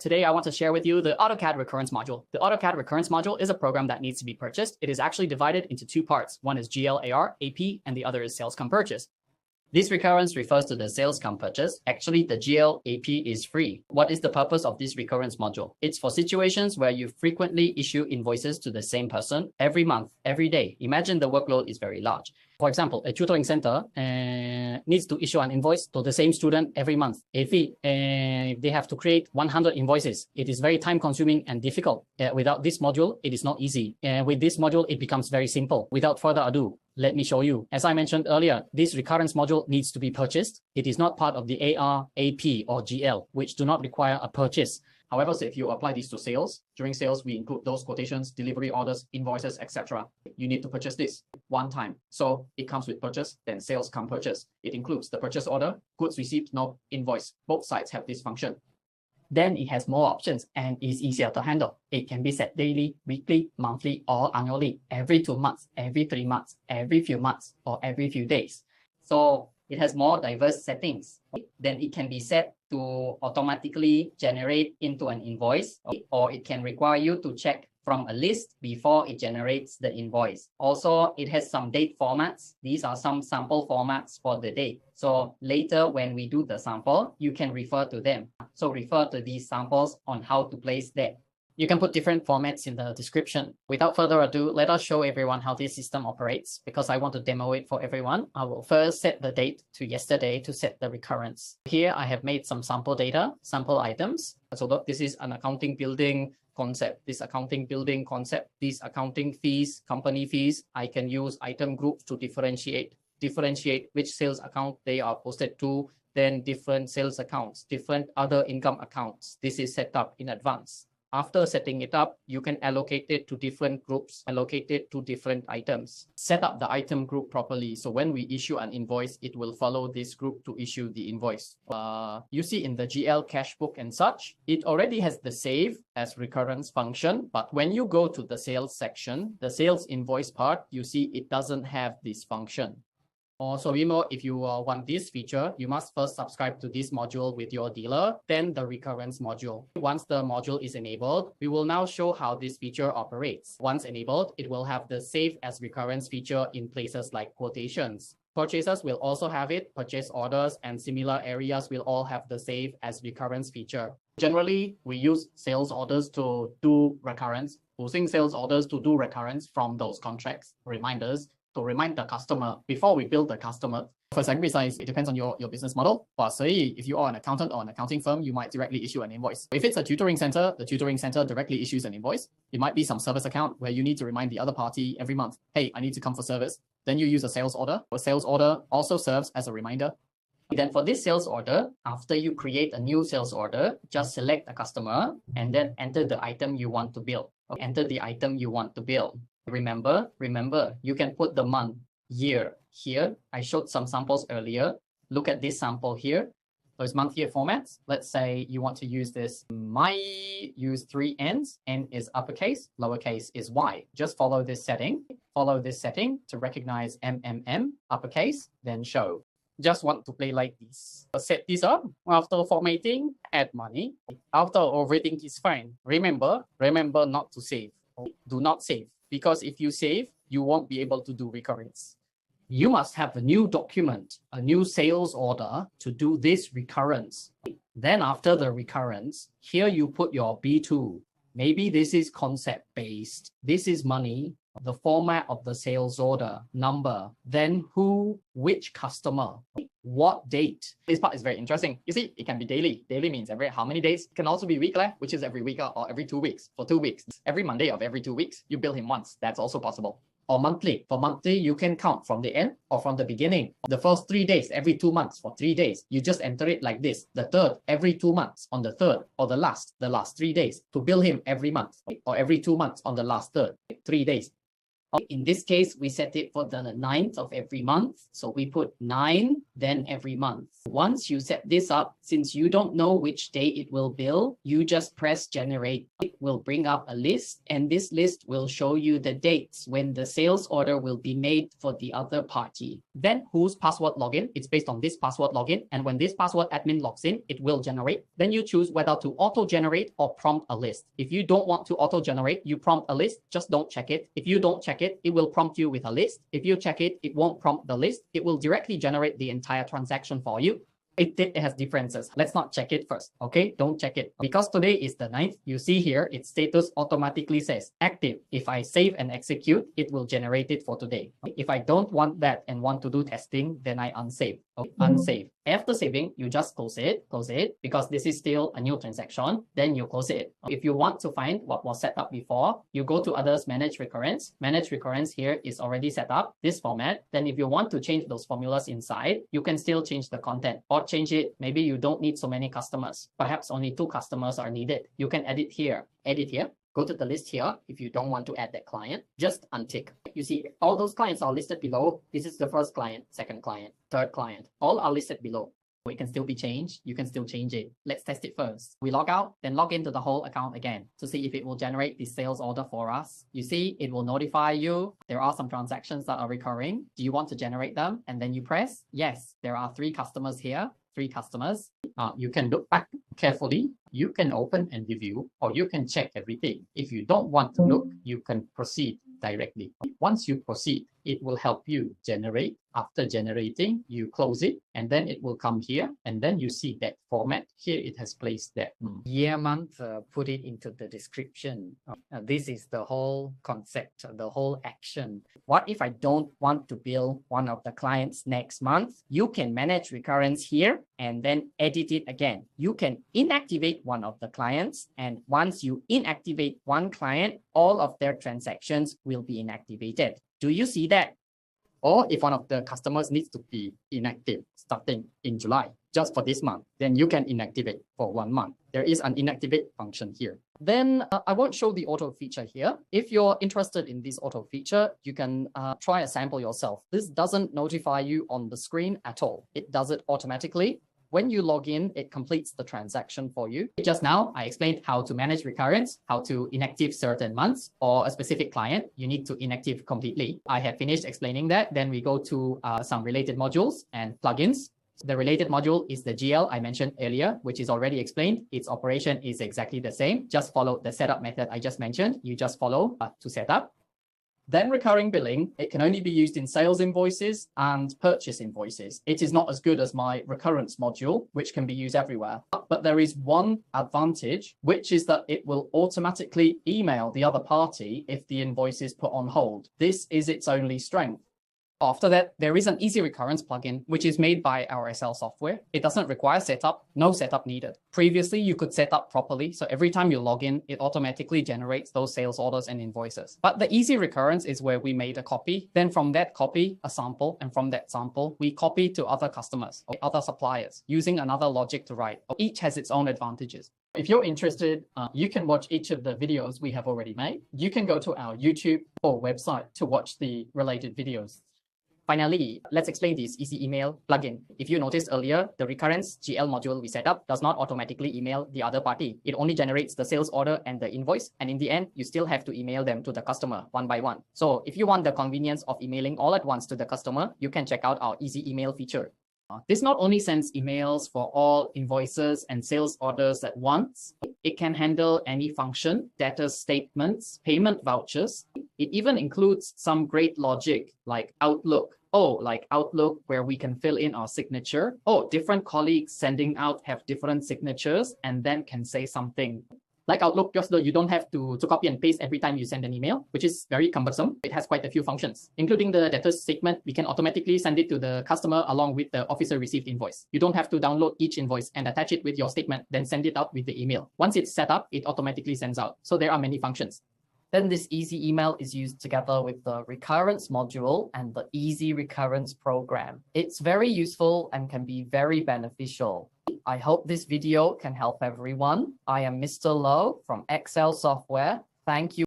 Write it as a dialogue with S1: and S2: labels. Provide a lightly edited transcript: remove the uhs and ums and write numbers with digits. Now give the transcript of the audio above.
S1: Today, I want to share with you the AutoCAD Recurrence Module. The AutoCAD Recurrence Module is a program that needs to be purchased. It is actually divided into two parts. One is GL/AR, AP, and the other is sales come purchase. This recurrence refers to the sales come purchase. Actually, the GL AP is free. What is the purpose of this recurrence module? It's for situations where you frequently issue invoices to the same person every month, every day. Imagine the workload is very large. For example, a tutoring center needs to issue an invoice to the same student every month. If they have to create 100 invoices, it is very time consuming and difficult. Without this module, it is not easy. With this module, it becomes very simple. Without further ado, let me show you. As I mentioned earlier, this recurrence module needs to be purchased. It is not part of the AR, AP, or GL, which do not require a purchase. However, so if you apply these to sales, during sales, we include those quotations, delivery orders, invoices, etc. You need to purchase this one time. So it comes with purchase, then sales come purchase. It includes the purchase order, goods received, no invoice. Both sides have this function. Then it has more options and is easier to handle. It can be set daily, weekly, monthly, or annually, every 2 months, every 3 months, every few months, or every few days. So it has more diverse settings. Then it can be set to automatically generate into an invoice, or it can require you to check from a list before it generates the invoice. Also, it has some date formats. These are some sample formats for the date. So later when we do the sample, you can refer to them. So refer to these samples on how to place that. You can put different formats in the description. Without further ado, let us show everyone how this system operates. Because I want to demo it for everyone, I will first set the date to yesterday to set the recurrence. Here I have made some sample data, sample items. So look, this is an accounting building concept. This accounting building concept, these accounting fees, company fees, I can use item groups to differentiate which sales account they are posted to, then different sales accounts, different other income accounts. This is set up in advance. After setting it up, you can allocate it to different groups, allocate it to different items. Set up the item group properly. So when we issue an invoice, it will follow this group to issue the invoice. You see in the GL cash book and such, it already has the save as recurrence function. But when you go to the sales section, the sales invoice part, you see it doesn't have this function. Also, if you want this feature, you must first subscribe to this module with your dealer, then the recurrence module. Once the module is enabled, we will now show how this feature operates. Once enabled, it will have the save as recurrence feature in places like quotations. Purchasers will also have it, purchase orders and similar areas will all have the save as recurrence feature. Generally, we use sales orders to do recurrence, using sales orders to do recurrence from those contracts, reminders, to remind the customer before we bill the customer. For segment size, it depends on your business model. But say if you are an accountant or an accounting firm, you might directly issue an invoice. If it's a tutoring center, the tutoring center directly issues an invoice. It might be some service account where you need to remind the other party every month, hey, I need to come for service. Then you use a sales order. A sales order also serves as a reminder. Then for this sales order, after you create a new sales order, just select a customer and then enter the item you want to bill. Enter the item you want to bill. Remember, you can put the month, year here. I showed some samples earlier. Look at this sample here. Those month year formats. Let's say you want to use this. Use 3 N's. N is uppercase, lowercase is Y. Just follow this setting. Follow this setting to recognize MMM, uppercase, then show. Just want to play like this. Set this up. After formatting, add money. After everything is fine, remember not to save. Do not save. Because if you save, you won't be able to do recurrence. You must have a new document, a new sales order to do this recurrence. Then after the recurrence, here you put your B2. Maybe this is concept based. This is money, the format of the sales order, number, then who, which customer, what date. This part is very interesting. You see, it can be daily. Daily means every how many days? It can also be weekly, which is every week or every 2 weeks. For 2 weeks, every Monday of every 2 weeks, you bill him once. That's also possible. Or monthly. For monthly, you can count from the end or from the beginning. The first 3 days, every 2 months for 3 days. You just enter it like this. The third, every 2 months on the third, or the last 3 days to bill him every month, or every 2 months on the last 3 days. In this case, we set it for the 9th of every month. So we put 9, then every month. Once you set this up, since you don't know which day it will bill, you just press generate. It will bring up a list, and this list will show you the dates when the sales order will be made for the other party. Then whose password login? It's based on this password login. And when this password admin logs in, it will generate. Then you choose whether to auto-generate or prompt a list. If you don't want to auto-generate, you prompt a list, just don't check it. If you don't check it, it will prompt you with a list. If you check it, it won't prompt the list. It will directly generate the entire transaction for you. It has differences. Let's not check it first, okay? Don't check it. Because today is the 9th, you see here, its status automatically says active. If I save and execute, it will generate it for today. If I don't want that and want to do testing, then I unsave. Okay? Unsave. After saving, you just close it, because this is still a new transaction. Then you close it. If you want to find what was set up before, you go to others, manage recurrence. Manage recurrence here is already set up, this format. Then if you want to change those formulas inside, you can still change the content or change it. Maybe you don't need so many customers. Perhaps only 2 customers are needed. You can edit here. Go to the list here. If you don't want to add that client, just untick. You see all those clients are listed below. This is the first client, second client, third client. All are listed below. It can still be changed. You can still change it. Let's test it first. We log out, then log into the whole account again to see if it will generate the sales order for us. You see, it will notify you. There are some transactions that are recurring. Do you want to generate them? And then you press yes. There are 3 customers here. 3 customers. You can look back carefully. You can open and review, or you can check everything. If you don't want to look, you can proceed directly. Once you proceed, it will help you generate. After generating, you close it, and then it will come here, and then you see that format. Here it has placed that year, month, put it into the description. This is the whole concept, the whole action. What if I don't want to bill one of the clients next month? You can manage recurrence here and then edit it again. You can inactivate one of the clients, and once you inactivate one client, all of their transactions will be inactivated. Do you see that? Or if one of the customers needs to be inactive starting in July, just for this month, then you can inactivate for 1 month. There is an inactivate function here. Then I won't show the auto feature here. If you're interested in this auto feature, you can try a sample yourself. This doesn't notify you on the screen at all. It does it automatically. When you log in, it completes the transaction for you. Just now, I explained how to manage recurrence, how to inactive certain months, or a specific client, you need to inactive completely. I have finished explaining that. Then we go to some related modules and plugins. The related module is the GL I mentioned earlier, which is already explained. Its operation is exactly the same. Just follow the setup method I just mentioned. You just follow to set up. Then recurring billing, it can only be used in sales invoices and purchase invoices. It is not as good as my recurrence module, which can be used everywhere. But there is one advantage, which is that it will automatically email the other party if the invoice is put on hold. This is its only strength. After that, there is an easy recurrence plugin, which is made by our Excel software. It doesn't require setup, no setup needed. Previously, you could set up properly, so every time you log in, it automatically generates those sales orders and invoices. But the easy recurrence is where we made a copy. Then from that copy, a sample, and from that sample, we copy to other customers or other suppliers using another logic to write. Each has its own advantages. If you're interested, you can watch each of the videos we have already made. You can go to our YouTube or website to watch the related videos. Finally, let's explain this easy email plugin. If you noticed earlier, the recurrence GL module we set up does not automatically email the other party. It only generates the sales order and the invoice. And in the end, you still have to email them to the customer one by one. So if you want the convenience of emailing all at once to the customer, you can check out our easy email feature. This not only sends emails for all invoices and sales orders at once, it can handle any function, data statements, payment vouchers. It even includes some great logic like Outlook. Like Outlook, where we can fill in our signature. Different colleagues sending out have different signatures and then can say something. Like Outlook, just though you don't have to copy and paste every time you send an email, which is very cumbersome. It has quite a few functions, including the data statement. We can automatically send it to the customer along with the officer received invoice. You don't have to download each invoice and attach it with your statement, then send it out with the email. Once it's set up, it automatically sends out. So there are many functions. Then this easy email is used together with the recurrence module and the easy recurrence program. It's very useful and can be very beneficial. I hope this video can help everyone. I am Mr. Low from Excel Software. Thank you.